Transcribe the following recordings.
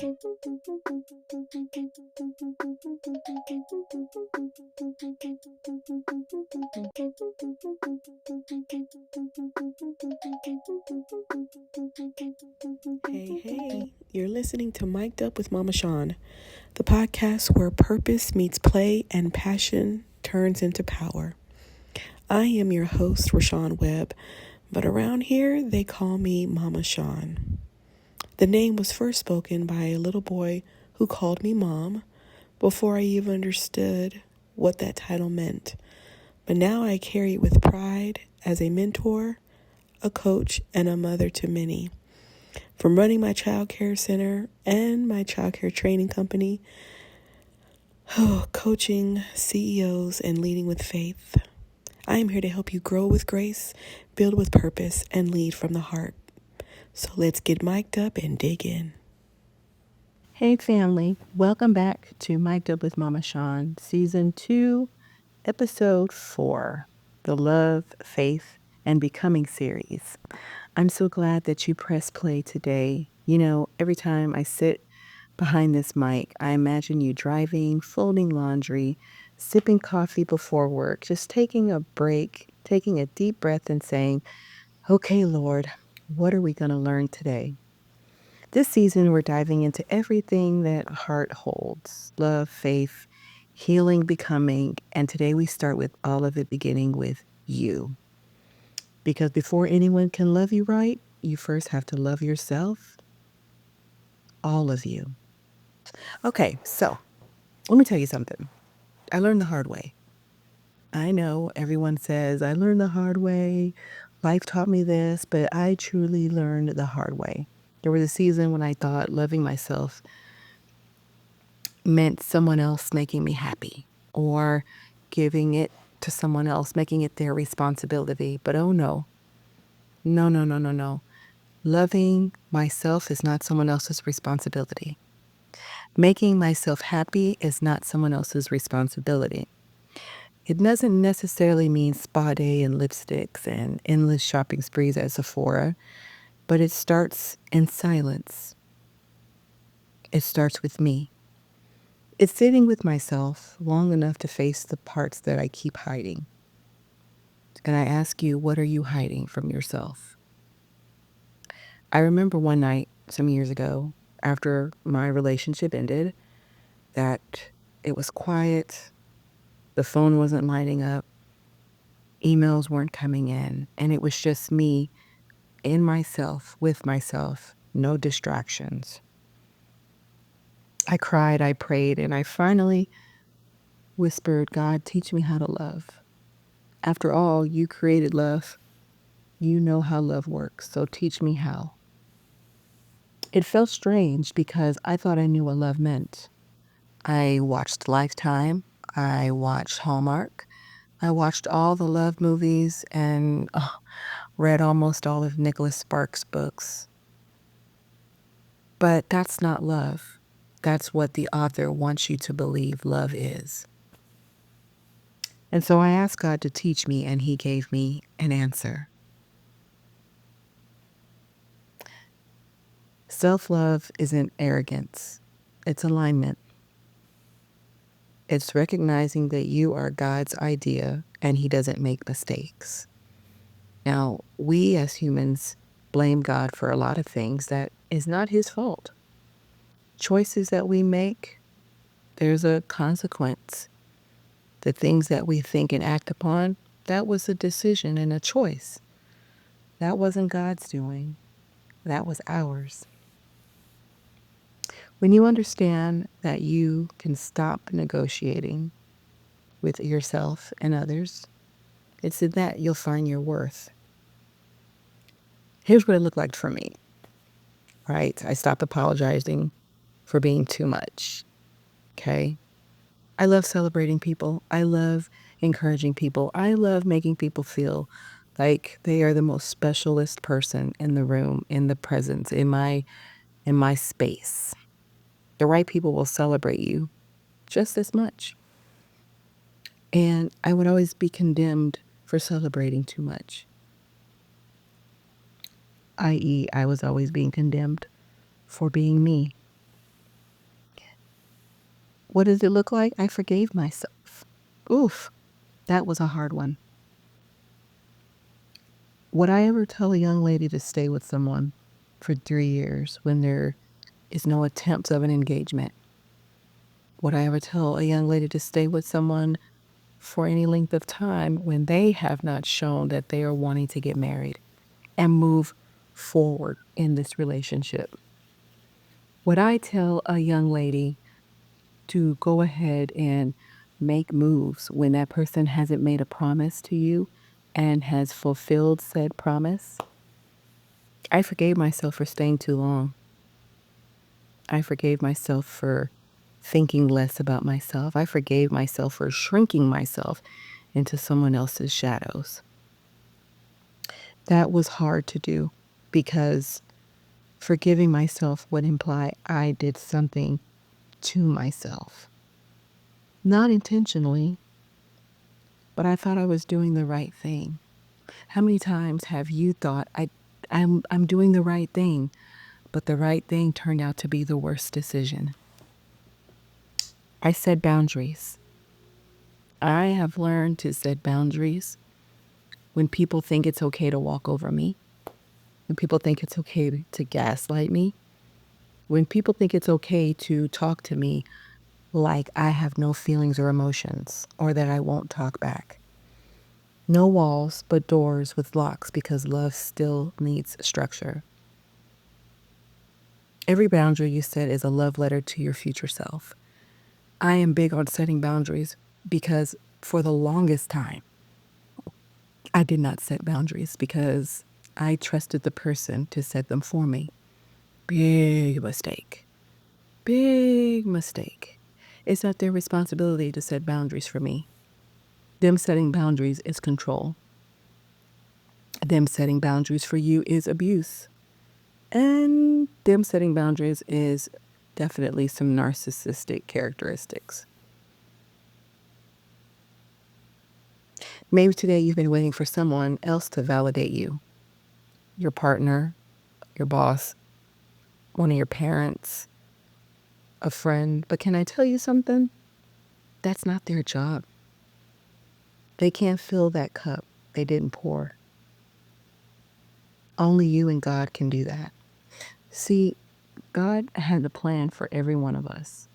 Hey, you're listening to Mic'd Up with Mama Shaun, the podcast where purpose meets play and passion turns into power. I am your host, Rashawn Webb, but around here they call me Mama Shaun. The name was first spoken by a little boy who called me Mom before I even understood what that title meant. But now I carry it with pride as a mentor, a coach, and a mother to many. From running my child care center and my child care training company, coaching CEOs and leading with faith, I am here to help you grow with grace, build with purpose, and lead from the heart. So let's get mic'd up and dig in. Hey family, welcome back to Mic'd Up with Mama Shaun, Season 2, Episode 4, the Love, Faith, and Becoming series. I'm so glad that you pressed play today. You know, every time I sit behind this mic, I imagine you driving, folding laundry, sipping coffee before work, just taking a break, taking a deep breath and saying, okay, Lord, what are we going to learn today? This season, we're diving into everything that heart holds: love, faith, healing, becoming. And today we start with all of it beginning with you. Because before anyone can love you right, you first have to love yourself, all of you. Okay, so let me tell you something. I learned the hard way. I know everyone says, I learned the hard way. Life taught me this, but I truly learned the hard way. There was a season when I thought loving myself meant someone else making me happy or giving it to someone else, making it their responsibility. But oh no, no, no, no, no, no. Loving myself is not someone else's responsibility. Making myself happy is not someone else's responsibility. It doesn't necessarily mean spa day and lipsticks and endless shopping sprees at Sephora, but it starts in silence. It starts with me. It's sitting with myself long enough to face the parts that I keep hiding. And I ask you, what are you hiding from yourself? I remember one night some years ago, after my relationship ended, that it was quiet, the phone wasn't lighting up, emails weren't coming in, and it was just me in myself, with myself, no distractions. I cried, I prayed, and I finally whispered, God, teach me how to love. After all, you created love. You know how love works, so teach me how. It felt strange because I thought I knew what love meant. I watched Lifetime, I watched Hallmark, I watched all the love movies and read almost all of Nicholas Sparks' books. But that's not love. That's what the author wants you to believe love is. And so I asked God to teach me, and he gave me an answer. Self-love isn't arrogance. It's alignment. It's recognizing that you are God's idea and he doesn't make mistakes. Now, we as humans blame God for a lot of things that is not his fault. Choices that we make, there's a consequence. The things that we think and act upon, that was a decision and a choice. That wasn't God's doing. That was ours. When you understand that you can stop negotiating with yourself and others, it's in that you'll find your worth. Here's what it looked like for me, right? I stopped apologizing for being too much, okay? I love celebrating people. I love encouraging people. I love making people feel like they are the most specialist person in the room, in the presence, in my space. The right people will celebrate you just as much. And I would always be condemned for celebrating too much. I.e., I was always being condemned for being me. What does it look like? I forgave myself. Oof, that was a hard one. Would I ever tell a young lady to stay with someone for 3 years when there is no attempt of an engagement? Would I ever tell a young lady to stay with someone for any length of time when they have not shown that they are wanting to get married and move forward in this relationship? Would I tell a young lady to go ahead and make moves when that person hasn't made a promise to you and has fulfilled said promise? I forgave myself for staying too long. I forgave myself for thinking less about myself. I forgave myself for shrinking myself into someone else's shadows. That was hard to do because forgiving myself would imply I did something to myself. Not intentionally, but I thought I was doing the right thing. How many times have you thought I'm doing the right thing, but the right thing turned out to be the worst decision? I set boundaries. I have learned to set boundaries when people think it's okay to walk over me, when people think it's okay to gaslight me, when people think it's okay to talk to me like I have no feelings or emotions or that I won't talk back. No walls, but doors with locks because love still needs structure. Every boundary you set is a love letter to your future self. I am big on setting boundaries because for the longest time, I did not set boundaries because I trusted the person to set them for me. Big mistake. Big mistake. It's not their responsibility to set boundaries for me. Them setting boundaries is control. Them setting boundaries for you is abuse. And them setting boundaries is definitely some narcissistic characteristics. Maybe today you've been waiting for someone else to validate you. Your partner, your boss, one of your parents, a friend. But can I tell you something? That's not their job. They can't fill that cup they didn't pour. Only you and God can do that. See, God had a plan for every one of us.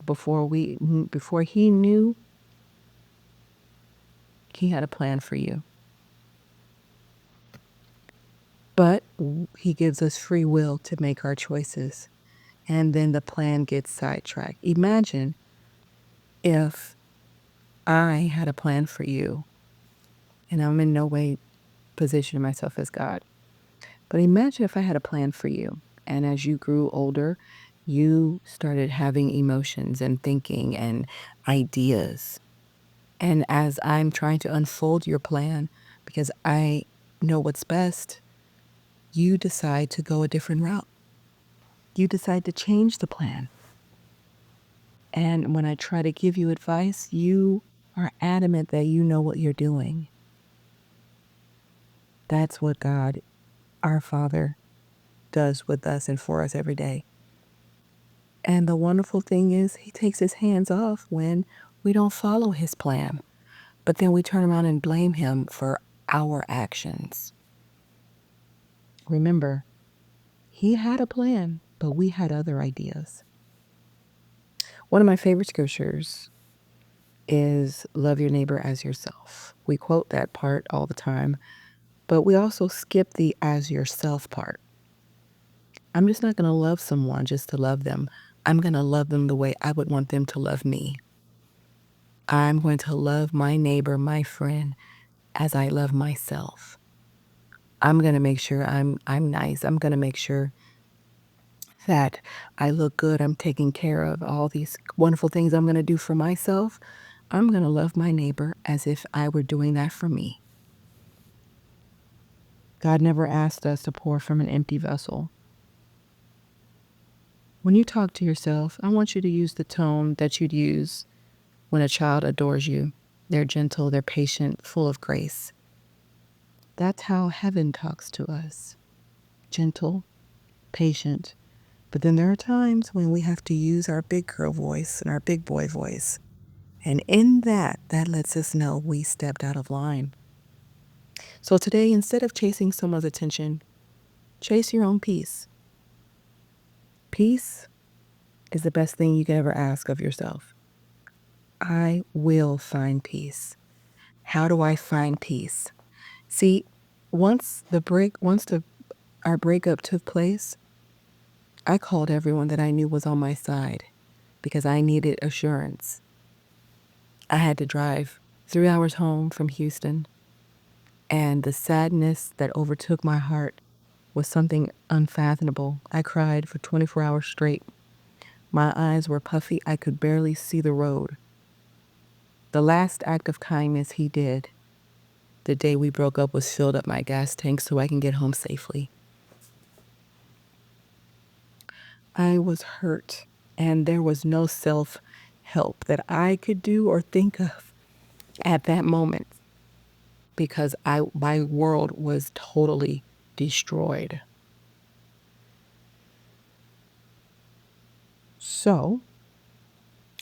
Before he knew, he had a plan for you. But he gives us free will to make our choices. And then the plan gets sidetracked. Imagine if I had a plan for you, and I'm in no way positioning myself as God, but imagine if I had a plan for you. And as you grew older, you started having emotions and thinking and ideas. And as I'm trying to unfold your plan, because I know what's best, you decide to go a different route. You decide to change the plan. And when I try to give you advice, you are adamant that you know what you're doing. That's what God, our Father, does with us and for us every day. And the wonderful thing is, he takes his hands off when we don't follow his plan. But then we turn around and blame him for our actions. Remember, he had a plan, but we had other ideas. One of my favorite scriptures is love your neighbor as yourself. We quote that part all the time, but we also skip the as yourself part. I'm just not going to love someone just to love them. I'm going to love them the way I would want them to love me. I'm going to love my neighbor, my friend, as I love myself. I'm going to make sure I'm nice. I'm going to make sure that I look good. I'm taking care of all these wonderful things I'm going to do for myself. I'm going to love my neighbor as if I were doing that for me. God never asked us to pour from an empty vessel. When you talk to yourself, I want you to use the tone that you'd use when a child adores you. They're gentle, they're patient, full of grace. That's how heaven talks to us. Gentle, patient, But then there are times when we have to use our big girl voice and our big boy voice. And in that lets us know we stepped out of line. So today, instead of chasing someone's attention, chase your own peace. Peace is the best thing you can ever ask of yourself. I will find peace. How do I find peace? See, once our breakup took place, I called everyone that I knew was on my side because I needed assurance. I had to drive 3 hours home from Houston, and the sadness that overtook my heart was something unfathomable. I cried for 24 hours straight. My eyes were puffy. I could barely see the road. The last act of kindness he did the day we broke up was filled up my gas tank so I can get home safely. I was hurt, and there was no self-help that I could do or think of at that moment because my world was totally destroyed. So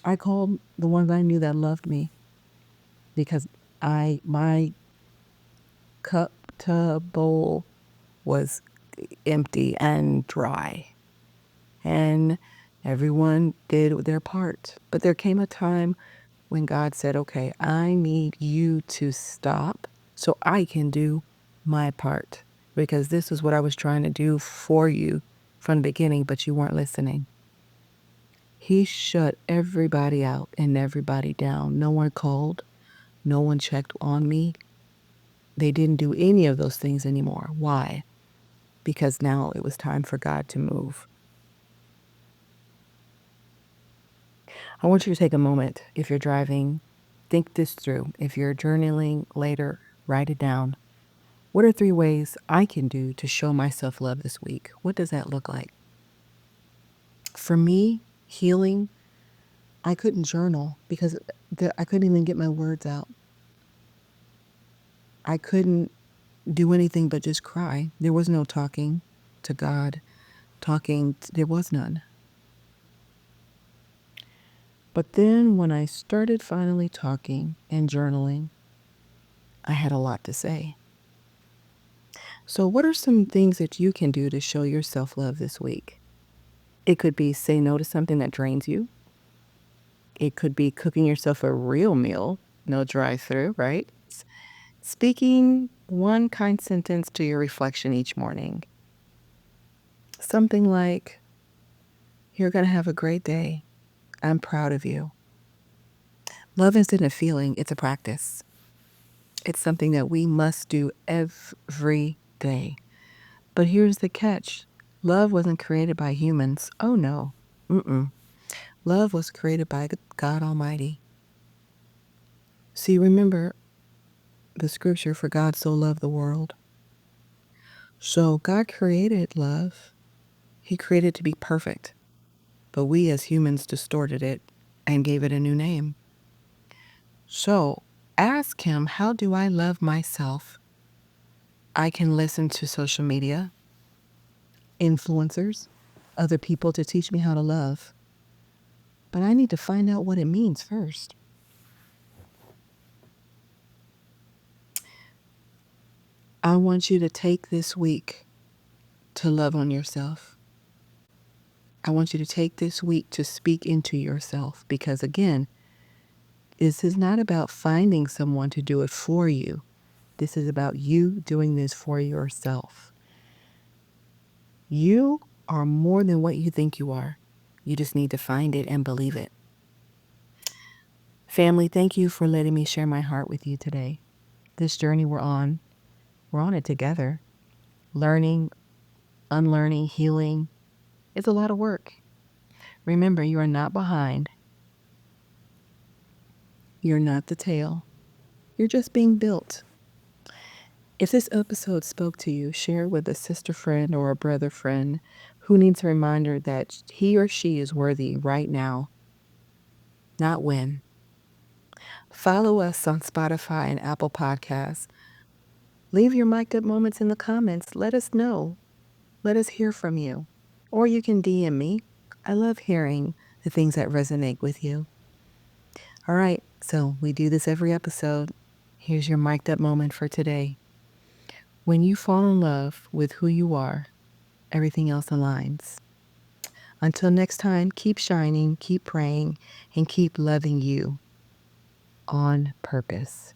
I called the ones I knew that loved me because my cup to bowl was empty and dry. And everyone did their part. But there came a time when God said, okay, I need you to stop so I can do my part. Because this is what I was trying to do for you from the beginning, but you weren't listening. He shut everybody out and everybody down. No one called. No one checked on me. They didn't do any of those things anymore. Why? Because now it was time for God to move. I want you to take a moment. If you're driving, think this through. If you're journaling later, write it down. What are 3 ways I can do to show myself love this week? What does that look like? For me, healing, I couldn't journal because I couldn't even get my words out. I couldn't do anything but just cry. There was no talking to God. There was none. But then when I started finally talking and journaling, I had a lot to say. So what are some things that you can do to show your self-love this week? It could be say no to something that drains you. It could be cooking yourself a real meal, no drive-through, right? Speaking one kind sentence to your reflection each morning. Something like, you're going to have a great day. I'm proud of you. Love isn't a feeling, it's a practice. It's something that we must do every day. But here's the catch. Love wasn't created by humans. Oh, no. Love was created by God Almighty. See, remember the scripture, for God so loved the world. So God created love. He created it to be perfect. But we as humans distorted it and gave it a new name. So ask him, how do I love myself? I can listen to social media, influencers, other people to teach me how to love. But I need to find out what it means first. I want you to take this week to love on yourself. I want you to take this week to speak into yourself because, again, this is not about finding someone to do it for you. This is about you doing this for yourself. You are more than what you think you are. You just need to find it and believe it. Family, thank you for letting me share my heart with you today. This journey we're on it together. Learning, unlearning, healing. It's a lot of work. Remember, you are not behind. You're not the tail. You're just being built. If this episode spoke to you, share it with a sister friend or a brother friend who needs a reminder that he or she is worthy right now, not when. Follow us on Spotify and Apple Podcasts. Leave your mic'd up moments in the comments. Let us know. Let us hear from you. or you can DM me. I love hearing the things that resonate with you. All right, so we do this every episode. Here's your mic'd up moment for today. When you fall in love with who you are, everything else aligns. Until next time, keep shining, keep praying, and keep loving you on purpose.